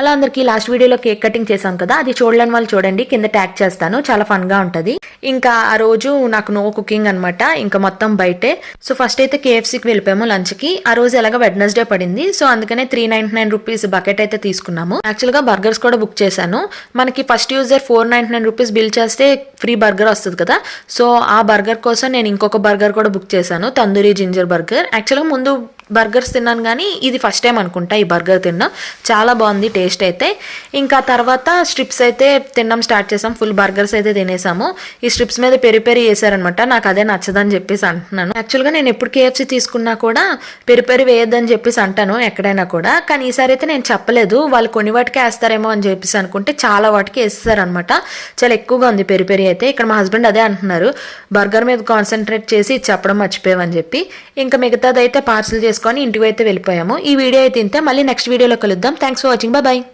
అలా అందరికి లాస్ట్ వీడియోలో కేక్ కటింగ్ చేశాం కదా, అది చూడలేని వాళ్ళు చూడండి, కింద ట్యాగ్ చేస్తాను, చాలా ఫన్ గా ఉంటది. ఇంకా ఆ రోజు నాకు నో కుకింగ్ అనమాట, ఇంకా మొత్తం బయటే. సో ఫస్ట్ అయితే కేఎఫ్సీకి వెళ్ళిపోయాము లంచ్ కి. ఆ రోజు ఎలాగ వెడ్నెస్డే పడింది, సో అందుకనే 399 రూపీస్ బకెట్ అయితే తీసుకున్నాము. యాక్చువల్ గా బర్గర్స్ కూడా బుక్ చేశాను. మనకి ఫస్ట్ యూజర్ 499 రూపీస్ బిల్ చేస్తే ఫ్రీ బర్గర్ వస్తుంది కదా, సో ఆ బర్గర్ కోసం నేను ఇంకొక బర్గర్ కూడా బుక్ చేశాను, తందూరి జింజర్ బర్గర్. యాక్చువల్గా ముందు బర్గర్స్ తిన్నాను కానీ ఇది ఫస్ట్ టైం అనుకుంటా ఈ బర్గర్ తిన్నాం, చాలా బాగుంది టేస్ట్ అయితే. ఇంకా తర్వాత స్ట్రిప్స్ అయితే తినడం స్టార్ట్ చేసాం, ఫుల్ బర్గర్స్ అయితే తినేసాము. ఈ స్ట్రిప్స్ మీద పెరి పెరి వేసారనమాట, నాకు అదే నచ్చదని చెప్పేసి అంటున్నాను. యాక్చువల్గా నేను ఎప్పుడు కేఎఫ్సీ తీసుకున్నా కూడా పెరి పెరి వేయద్దని చెప్పేసి అంటాను ఎక్కడైనా కూడా, కానీ ఈసారి అయితే నేను చెప్పలేదు, వాళ్ళు కొన్ని వాటికి వేస్తారేమో అని చెప్పేసి అనుకుంటే చాలా వాటికి వేస్తారనమాట. చాలా ఎక్కువగా ఉంది పెరి పెరి అయితే. ఇక్కడ మా హస్బెండ్ అదే అంటున్నారు, బర్గర్ మీద కాన్సన్ట్రేట్ చేసి చెప్పడం మర్చిపోయామని చెప్పి. ఇంకా మిగతాదైతే పార్సల్ చేసుకొని ఇంటికి అయితే వెళ్ళిపోయాము. ఈ వీడియో అయితే ఇంతే, మళ్ళీ నెక్స్ట్ వీడియోలో కలుద్దాం. Thanks for watching, bye.